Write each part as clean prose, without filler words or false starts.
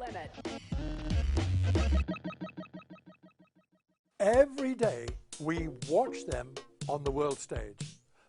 planet. Every day we watch them on the world stage.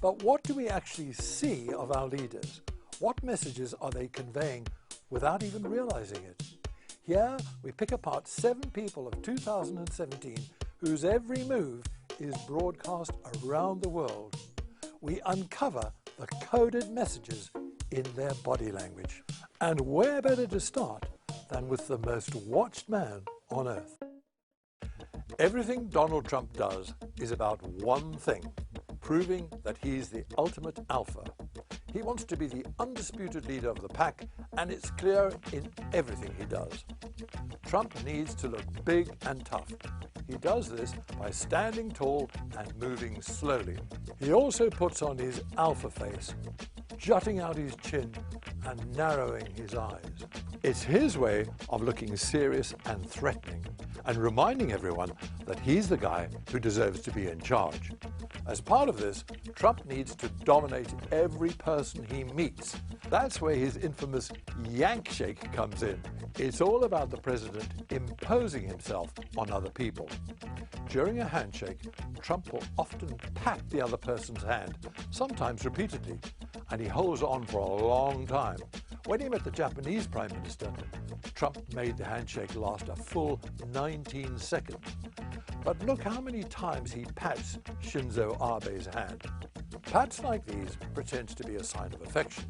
But what do we actually see of our leaders? What messages are they conveying without even realizing it? Here we pick apart 7 people of 2017 whose every move is broadcast around the world. We uncover the coded messages in their body language. And where better to start than with the most watched man on earth? Everything Donald Trump does is about one thing: proving that he's the ultimate alpha. He wants to be the undisputed leader of the pack, and it's clear in everything he does. Trump needs to look big and tough. He does this by standing tall and moving slowly. He also puts on his alpha face, jutting out his chin and narrowing his eyes. It's his way of looking serious and threatening, and reminding everyone that he's the guy who deserves to be in charge. As part of this, Trump needs to dominate every person he meets. That's where his infamous Yankee Shake comes in. It's all about the president imposing himself on other people. During a handshake, Trump will often pat the other person's hand, sometimes repeatedly, and he holds on for a long time. When he met the Japanese Prime Minister, Trump made the handshake last a full 19 seconds. But look how many times he pats Shinzo Abe's hand. Pats like these pretend to be a sign of affection,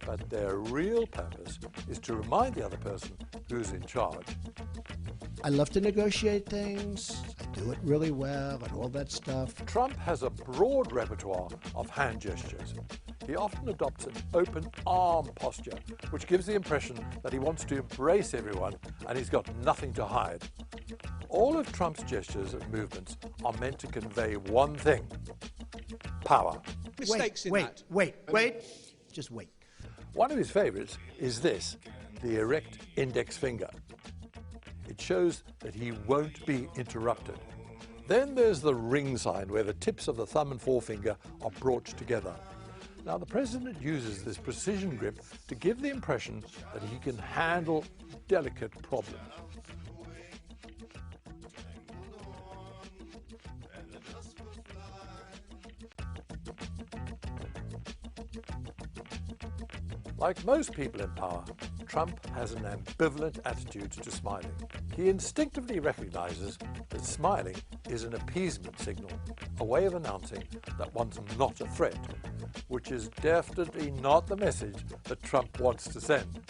but their real purpose is to remind the other person who's in charge. I love to negotiate things, I do it really well, and all that stuff. Trump has a broad repertoire of hand gestures. He often adopts an open arm posture, which gives the impression that he wants to embrace everyone and he's got nothing to hide. All of Trump's gestures and movements are meant to convey one thing: power. Wait. Just wait. One of his favorites is this, the erect index finger. It shows that he won't be interrupted. Then there's the ring sign, where the tips of the thumb and forefinger are brought together. Now, the president uses this precision grip to give the impression that he can handle delicate problems. Like most people in power, Trump has an ambivalent attitude to smiling. He instinctively recognizes that smiling is an appeasement signal, a way of announcing that one's not a threat, which is definitely not the message that Trump wants to send.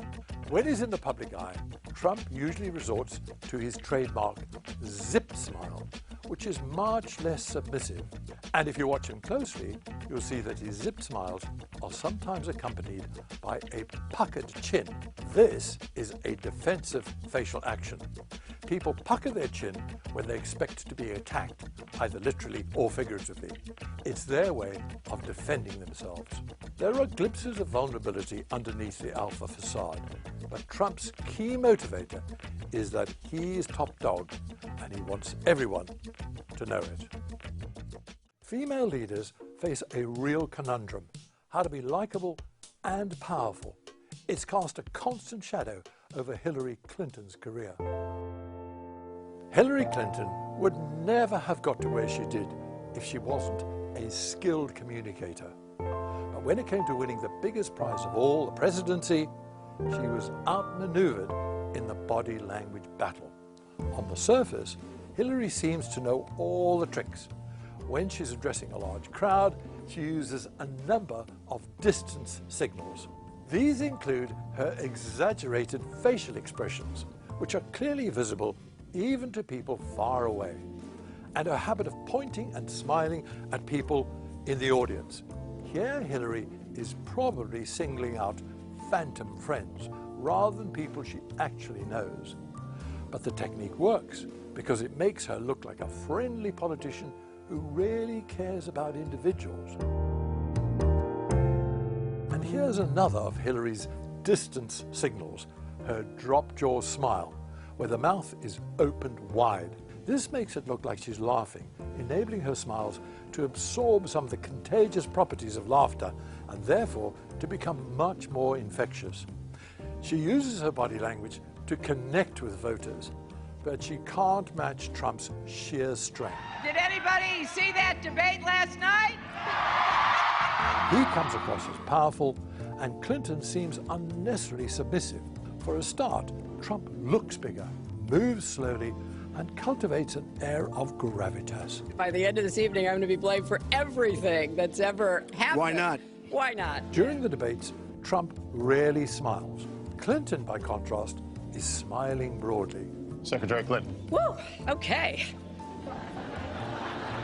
When he's in the public eye, Trump usually resorts to his trademark zip smile, which is much less submissive. And if you watch him closely, you'll see that his zip smiles are sometimes accompanied by a puckered chin. This is a defensive facial action. People pucker their chin when they expect to be attacked, either literally or figuratively. It's their way of defending themselves. There are glimpses of vulnerability underneath the alpha facade, but Trump's key motivator is that he is top dog and he wants everyone to know it. Female leaders face a real conundrum: how to be likable and powerful. It's cast a constant shadow over Hillary Clinton's career. Hillary Clinton would never have got to where she did if she wasn't a skilled communicator. But when it came to winning the biggest prize of all, the presidency, she was outmaneuvered in the body language battle. On the surface, Hillary seems to know all the tricks. When she's addressing a large crowd, she uses a number of distance signals. These include her exaggerated facial expressions, which are clearly visible even to people far away, and her habit of pointing and smiling at people in the audience. Here, Hillary is probably singling out phantom friends rather than people she actually knows. But the technique works because it makes her look like a friendly politician who really cares about individuals. And here's another of Hillary's distance signals, her drop-jaw smile, where the mouth is opened wide. This makes it look like she's laughing, enabling her smiles to absorb some of the contagious properties of laughter and therefore to become much more infectious. She uses her body language to connect with voters, but she can't match Trump's sheer strength. Did anybody see that debate last night? He comes across as powerful, and Clinton seems unnecessarily submissive. For a start, Trump looks bigger, moves slowly, and cultivates an air of gravitas. By the end of this evening, I'm going to be blamed for everything that's ever happened. Why not? Why not? During the debates, Trump rarely smiles. Clinton, by contrast, is smiling broadly. Secretary Clinton. Woo, okay.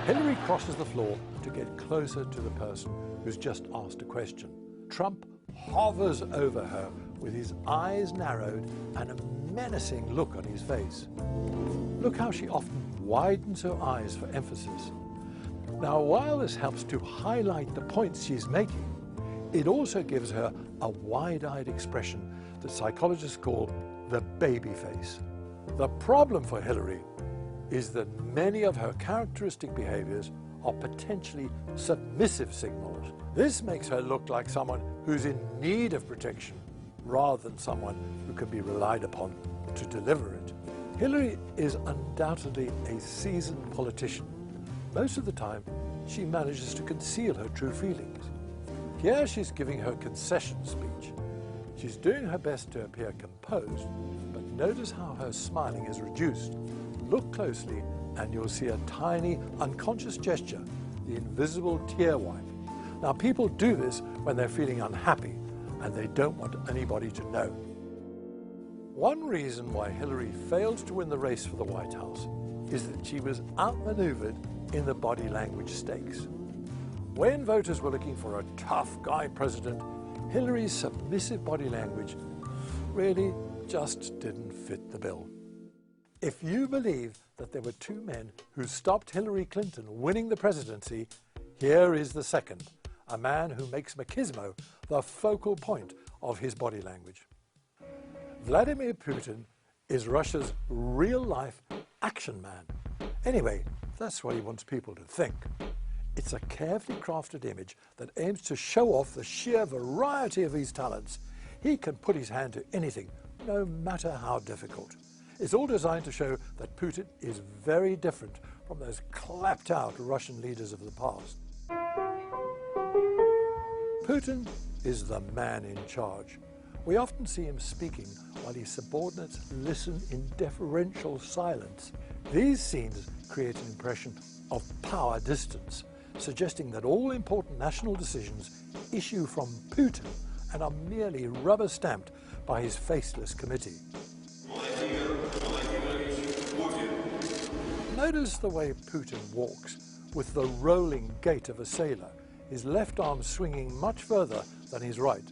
Hillary crosses the floor to get closer to the person who's just asked a question. Trump hovers over her with his eyes narrowed and a menacing look on his face. Look how she often widens her eyes for emphasis. Now, while this helps to highlight the points she's making, it also gives her a wide-eyed expression that psychologists call the baby face. The problem for Hillary is that many of her characteristic behaviors are potentially submissive signals. This makes her look like someone who's in need of protection rather than someone who can be relied upon to deliver it. Hillary is undoubtedly a seasoned politician. Most of the time, she manages to conceal her true feelings. Here she's giving her concession speech. She's doing her best to appear composed, but notice how her smiling is reduced. Look closely and you'll see a tiny, unconscious gesture, the invisible tear wipe. Now, people do this when they're feeling unhappy and they don't want anybody to know. One reason why Hillary failed to win the race for the White House is that she was outmaneuvered in the body language stakes. When voters were looking for a tough guy president, Hillary's submissive body language really just didn't fit the bill. If you believe that there were two men who stopped Hillary Clinton winning the presidency, here is the second, a man who makes machismo the focal point of his body language. Vladimir Putin is Russia's real-life action man. Anyway, that's what he wants people to think. It's a carefully crafted image that aims to show off the sheer variety of his talents. He can put his hand to anything, no matter how difficult. It's all designed to show that Putin is very different from those clapped-out Russian leaders of the past. Putin is the man in charge. We often see him speaking while his subordinates listen in deferential silence. These scenes create an impression of power distance, suggesting that all important national decisions issue from Putin and are merely rubber-stamped by his faceless committee. Notice the way Putin walks, with the rolling gait of a sailor, his left arm swinging much further than his right.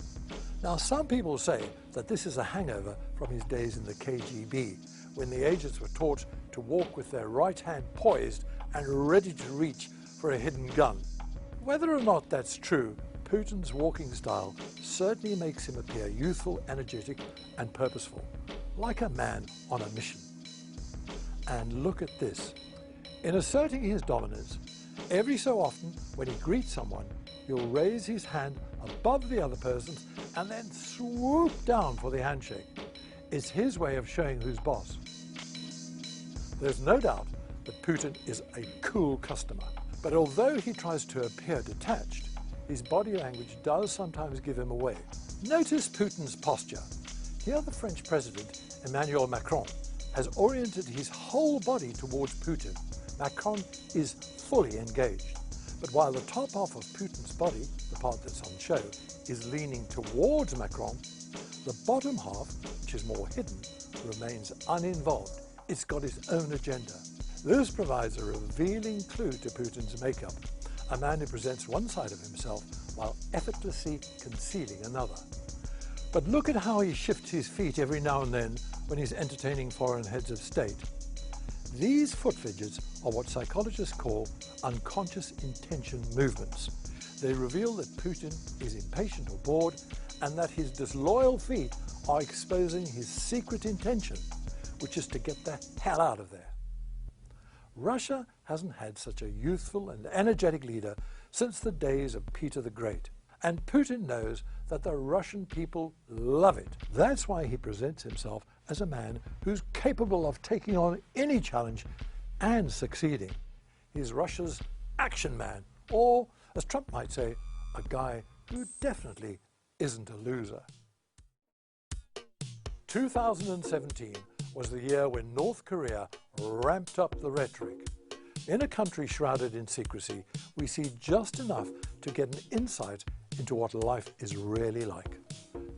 Now, some people say that this is a hangover from his days in the KGB, when the agents were taught to walk with their right hand poised and ready to reach for a hidden gun. Whether or not that's true, Putin's walking style certainly makes him appear youthful, energetic, and purposeful, like a man on a mission. And look at this. In asserting his dominance, every so often when he greets someone, he'll raise his hand above the other person's and then swoop down for the handshake. It's his way of showing who's boss. There's no doubt that Putin is a cool customer, but although he tries to appear detached, his body language does sometimes give him away. Notice Putin's posture. Here the French president, Emmanuel Macron, has oriented his whole body towards Putin. Macron is fully engaged. But while the top half of Putin's body, the part that's on show, is leaning towards Macron, the bottom half, which is more hidden, remains uninvolved. It's got its own agenda. This provides a revealing clue to Putin's makeup, a man who presents one side of himself while effortlessly concealing another. But look at how he shifts his feet every now and then when he's entertaining foreign heads of state. These foot fidgets are what psychologists call unconscious intention movements. They reveal that Putin is impatient or bored and that his disloyal feet are exposing his secret intention, which is to get the hell out of there. Russia hasn't had such a youthful and energetic leader since the days of Peter the Great. And Putin knows that the Russian people love it. That's why he presents himself as a man who's capable of taking on any challenge and succeeding. He's Russia's action man, or, as Trump might say, a guy who definitely isn't a loser. 2017 was the year when North Korea ramped up the rhetoric. In a country shrouded in secrecy, we see just enough to get an insight into what life is really like.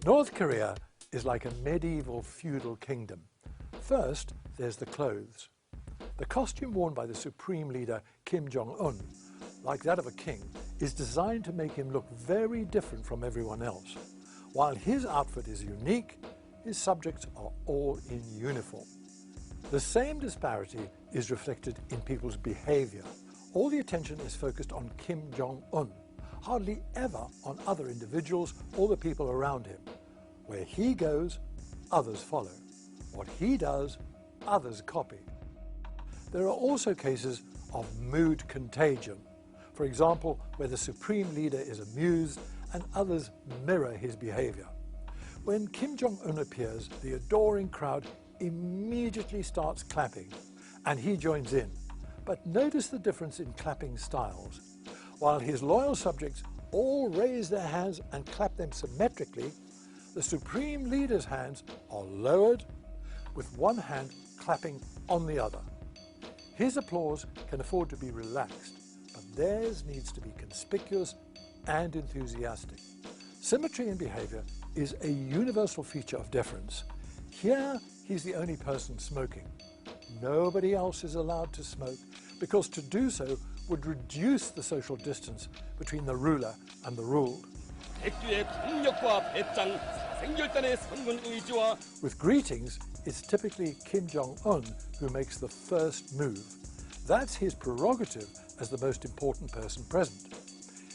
North Korea is like a medieval feudal kingdom. First, there's the clothes. The costume worn by the supreme leader Kim Jong-un, like that of a king, is designed to make him look very different from everyone else. While his outfit is unique, his subjects are all in uniform. The same disparity is reflected in people's behavior. All the attention is focused on Kim Jong-un, hardly ever on other individuals or the people around him. Where he goes, others follow. What he does, others copy. There are also cases of mood contagion. For example, where the supreme leader is amused and others mirror his behavior. When Kim Jong-un appears, the adoring crowd immediately starts clapping, and he joins in. But notice the difference in clapping styles. While his loyal subjects all raise their hands and clap them symmetrically, the supreme leader's hands are lowered, with one hand clapping on the other. His applause can afford to be relaxed, but theirs needs to be conspicuous and enthusiastic. Symmetry in behavior is a universal feature of deference. Here, he's the only person smoking. Nobody else is allowed to smoke, because to do so would reduce the social distance between the ruler and the ruled. With greetings, it's typically Kim Jong-un who makes the first move. That's his prerogative as the most important person present.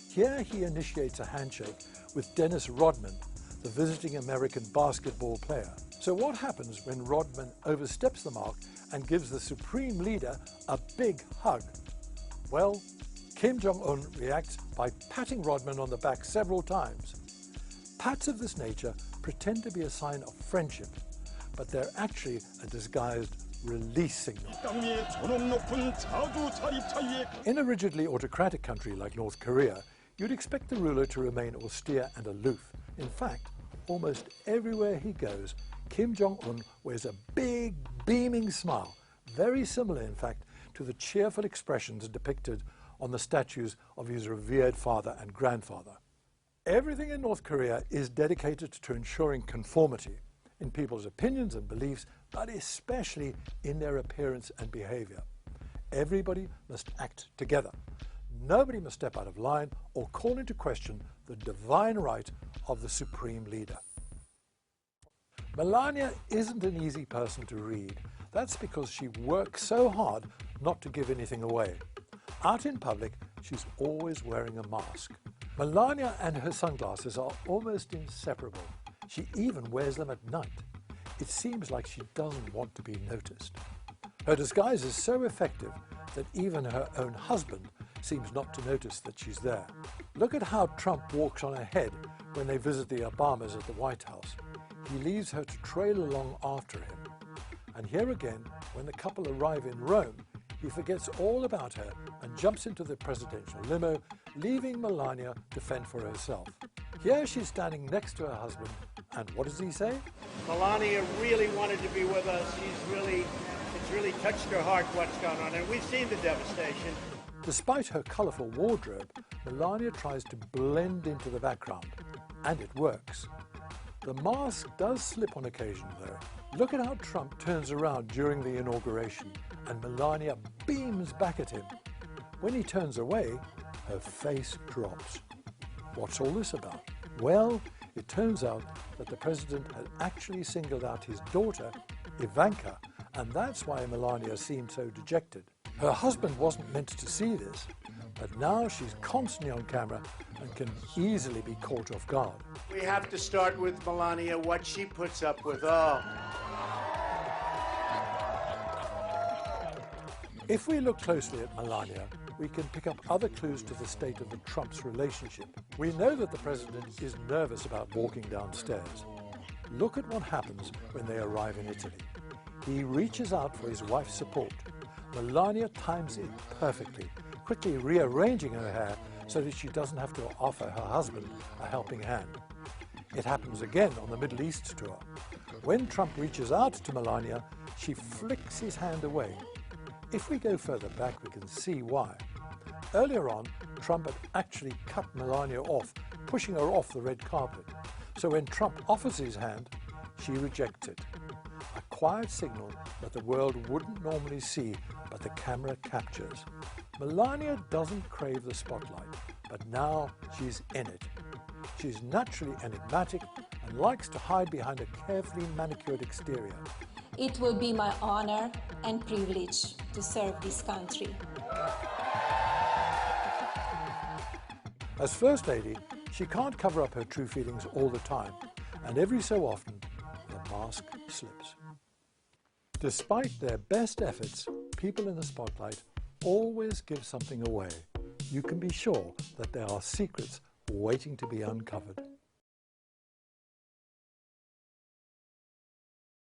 Here he initiates a handshake with Dennis Rodman, the visiting American basketball player. So what happens when Rodman oversteps the mark and gives the supreme leader a big hug? Well, Kim Jong-un reacts by patting Rodman on the back several times. Pats of this nature pretend to be a sign of friendship, but they're actually a disguised release signal. In a rigidly autocratic country like North Korea, you'd expect the ruler to remain austere and aloof. In fact, almost everywhere he goes, Kim Jong-un wears a big, beaming smile, very similar, in fact, to the cheerful expressions depicted on the statues of his revered father and grandfather. Everything in North Korea is dedicated to ensuring conformity in people's opinions and beliefs, but especially in their appearance and behavior. Everybody must act together. Nobody must step out of line or call into question the divine right of the supreme leader. Melania isn't an easy person to read. That's because she works so hard not to give anything away. Out in public, she's always wearing a mask. Melania and her sunglasses are almost inseparable. She even wears them at night. It seems like she doesn't want to be noticed. Her disguise is so effective that even her own husband seems not to notice that she's there. Look at how Trump walks on ahead when they visit the Obamas at the White House. He leaves her to trail along after him. And here again, when the couple arrive in Rome, he forgets all about her and jumps into the presidential limo, leaving Melania to fend for herself. Here she's standing next to her husband, and what does he say? Melania really wanted to be with us. It's really touched her heart what's gone on, and we've seen the devastation. Despite her colourful wardrobe, Melania tries to blend into the background, and it works. The mask does slip on occasion, though. Look at how Trump turns around during the inauguration, and Melania beams back at him. When he turns away, her face drops. What's all this about? Well, it turns out that the president had actually singled out his daughter, Ivanka, and that's why Melania seemed so dejected. Her husband wasn't meant to see this, but now she's constantly on camera and can easily be caught off guard. We have to start with Melania, what she puts up with. Oh. If we look closely at Melania, we can pick up other clues to the state of the Trump's relationship. We know that the president is nervous about walking downstairs. Look at what happens when they arrive in Italy. He reaches out for his wife's support. Melania times it perfectly, quickly rearranging her hair so that she doesn't have to offer her husband a helping hand. It happens again on the Middle East tour. When Trump reaches out to Melania, she flicks his hand away. If we go further back, we can see why. Earlier on, Trump had actually cut Melania off, pushing her off the red carpet. So when Trump offers his hand, she rejects it. A quiet signal that the world wouldn't normally see, but the camera captures. Melania doesn't crave the spotlight, but now she's in it. She's naturally enigmatic and likes to hide behind a carefully manicured exterior. It will be my honor and privilege to serve this country. As First Lady, she can't cover up her true feelings all the time, and every so often, the mask slips. Despite their best efforts, people in the spotlight always give something away. You can be sure that there are secrets waiting to be uncovered.